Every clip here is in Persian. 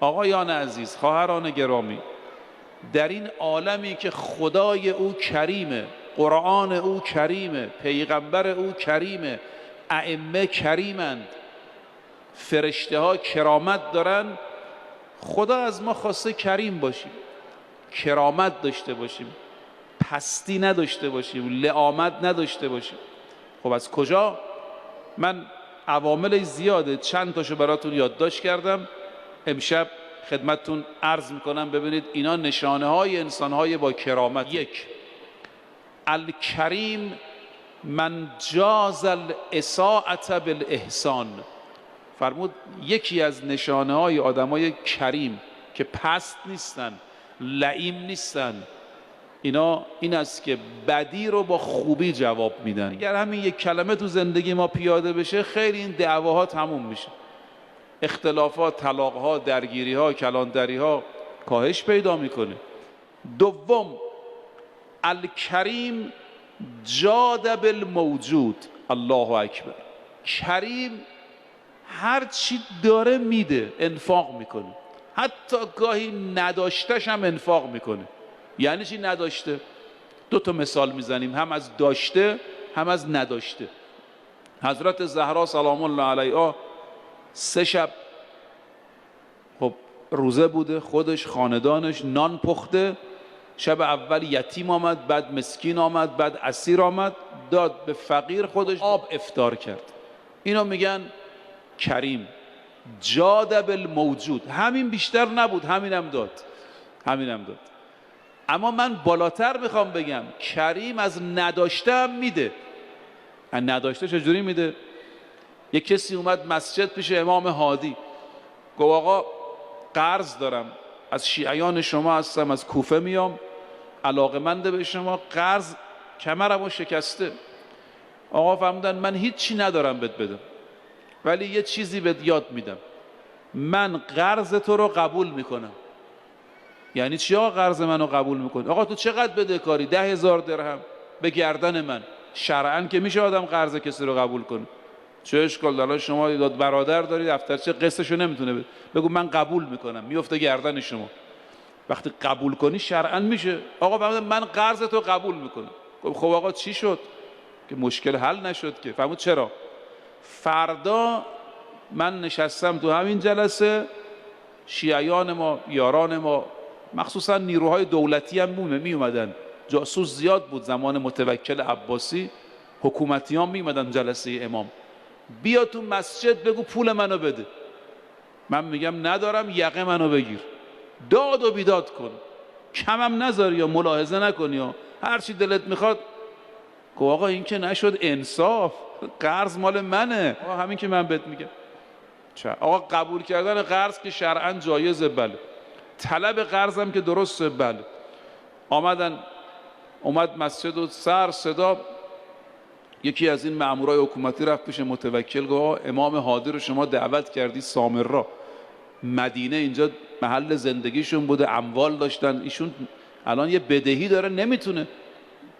آقایان عزیز، خواهران گرامی، در این عالمی که خدای او کریمه، قرآن او کریمه، پیغمبر او کریمه، ائمه کریمند، فرشته ها کرامت دارن، خدا از ما خواسته کریم باشیم، کرامت داشته باشیم، پستی نداشته باشیم، لئامت نداشته باشیم. خب از کجا؟ من عوامل زیاده، چند تاشو براتون یادداشت کردم، امشب خدمتتون عرض میکنم ببینید اینا نشانه های انسان های با کرامت. یک، الکریم من جاز الاساءة بالاحسان. فرمود یکی از نشانه های آدمای کریم که پست نیستن، لئیم نیستن، اینا این است که بدی رو با خوبی جواب میدن. اگر همین یک کلمه تو زندگی ما پیاده بشه، خیلی این دعواها تموم میشه، اختلافات، طلاقها، درگیریها، کلاندریها کاهش پیدا میکنه. دوم، الکریم جاد بالموجود. الله اکبر. کریم هر چی داره میده، انفاق میکنه، حتی گاهی نداشتش هم انفاق میکنه. یعنی چی نداشته؟ دو تا مثال میزنیم، هم از داشته هم از نداشته. حضرت زهرا سلام الله علیها 3 شب خب روزه بوده، خودش خاندانش نان پخته. شب اول یتیم آمد، بعد مسکین آمد، بعد اسیر آمد، داد به فقیر، خودش آب افطار کرد. اینا میگن کریم، جاد بالموجود. همین بیشتر نبود، همینم داد، همینم داد. اما من بالاتر میخوام بگم کریم از نداشته هم میده. از نداشته چجوری میده؟ یک کسی اومد مسجد پیش امام هادی، گفت آقا قرض دارم، از شیعیان شما هستم، از کوفه میام، علاقه‌مند به شما، قرض کمرمو شکسته. آقا فرمودن من هیچی ندارم بهت بدم، ولی یه چیزی بهت یاد میدم، من قرض تو رو قبول میکنم. یعنی چی آقا قرض منو قبول میکنی؟ آقا تو چقدر بدهکاری؟ 10,000 درهم به گردن من. شرعاً که میشه آدم قرض کسی رو قبول کنه، چه اشکال داره؟ شما داد برادر دارید، دفترچه قسطشو نمیتونه بده، بگو من قبول میکنم، میفته گردن شما. وقتی قبول کنی شرعاً میشه. آقا فرمود من قرض تو قبول میکنم. خب آقا چی شد؟ که مشکل حل نشد که. فرمود چرا؟ فردا من نشستم تو همین جلسه، شیعیان ما، یاران ما، مخصوصا نیروهای دولتی هم می اومدن، جاسوس زیاد بود زمان متوکل عباسی، حکومتیان می اومدن جلسه امام، بیا تو مسجد بگو پول منو بده. من میگم ندارم، یقه منو بگیر، داد و بیداد کن، کمم نذاری یا ملاحظه نکنی یا هر چی دلت میخواد. گفت آقا این که نشد، انصاف، قرض مال منه. آقا همین که من بهت میگم. آقا قبول کردن قرض که شرعاً جایزه، بله، طلب قرضم که درسته، بله. اومد مسجد و سر صدا، یکی از این مامورای حکومتی رفت پیش متوکل، گفت امام هادی رو شما دعوت کردی سامرا، مدینه اینجا محل زندگیشون بوده، اموال داشتن، ایشون الان یه بدهی داره نمیتونه.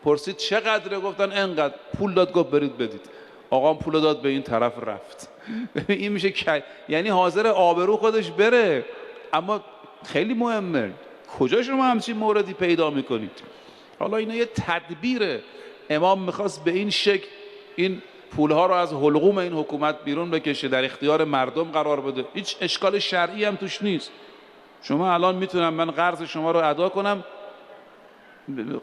پرسید چقدره؟ گفتن انقدر. پول داد، گفت برید بدید. آقا پول داد، به این طرف رفت. این میشه یعنی حاضر آبرو خودش بره. اما خیلی مهمه کجا شما همچین موردی پیدا میکنید. حالا اینا یه تدبیره. امام میخواست به این شکل این پولها رو از حلقوم این حکومت بیرون بکشه، در اختیار مردم قرار بده. هیچ اشکال شرعی هم توش نیست. شما الان میتونم من قرض شما رو ادا کنم،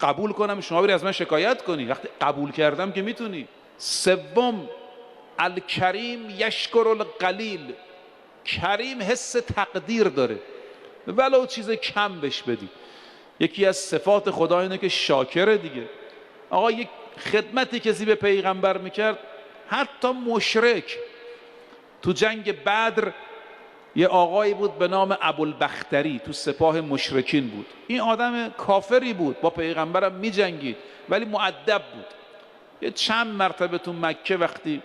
قبول کنم، شما بری از من شکایت کنی. وقتی قبول کردم که میتونی. سوم، الکریم یشکر القلیل. کریم حس تقدیر داره، ولو چیز کم بهش بدی. یکی از صفات خدا اینه که شاکره دیگه. آقا یک خدمتی کسی به پیغمبر میکرد، حتی مشرک، تو جنگ بدر یه آقایی بود به نام ابوالبختری، تو سپاه مشرکین بود. این آدم کافری بود، با پیغمبرم میجنگید ولی مؤدب بود. یه چند مرتبه تو مکه وقتی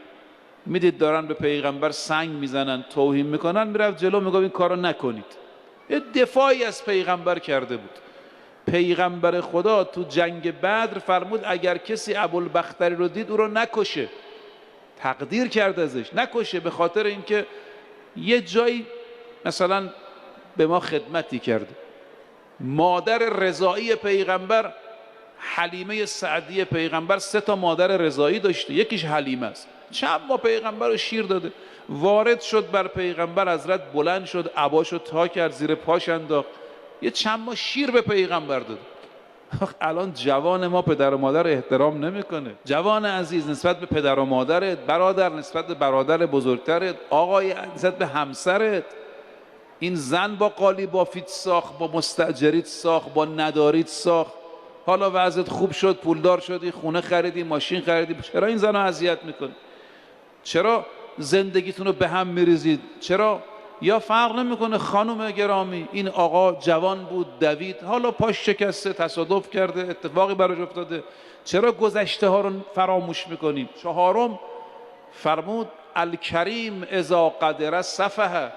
میدید دارن به پیغمبر سنگ میزنن، توهین میکنن، میرفت جلو میگفت این کارو نکنید. یه دفاعی از پیغمبر کرده بود. پیغمبر خدا تو جنگ بدر فرمود اگر کسی ابوالبختری رو دید او رو نکشه، تقدیر کرد ازش، نکشه، به خاطر اینکه یه جایی مثلا به ما خدمتی کرده. مادر رضایی پیغمبر حلیمه سعدی پیغمبر 3 تا مادر رضایی داشته، یکیش حلیمه است. چند ماه پیغمبر رو شیر داده. وارد شد بر پیغمبر، حضرت بلند شد، عباشو تا کرد، زیر پاش انداخت، یه چند ماه شیر به پیغمبر داد. الان جوان ما پدر و مادر احترام نمیکنه. جوان عزیز، نسبت به پدر و مادرت، برادر نسبت به برادر بزرگترت، آقای نسبت به همسرت، این زن با قالی بافیت ساخت، با مستاجریت ساخت، با نداریت ساخت، حالا وضعت خوب شد، پولدار شدی، خونه خریدی، ماشین خریدی، چرا این زن رو اذیت میکنی؟ چرا زندگیتون رو به هم میریزید؟ چرا؟ یا فرق نمیکنه خانم گرامی، این آقا جوان بود، دوید، حالا پاش شکسته، تصادف کرده، اتفاقی براش افتاده، چرا گذشته ها رو فراموش میکنیم؟ 4 فرمود الکریم اذا قدر صفحه،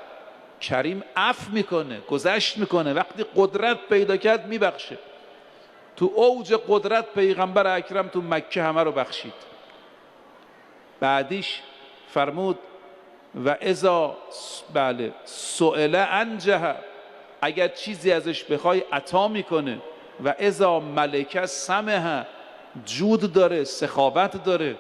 کریم عفو میکنه، گذشت میکنه، وقتی قدرت پیدا کرد میبخشه. تو اوج قدرت پیغمبر اکرم تو مکه همه رو بخشید. بعدیش فرمود و اذا سئل انجه، اگر چیزی ازش بخوای عطا میکنه. و اذا ملک سمه، جود داره، سخاوت داره.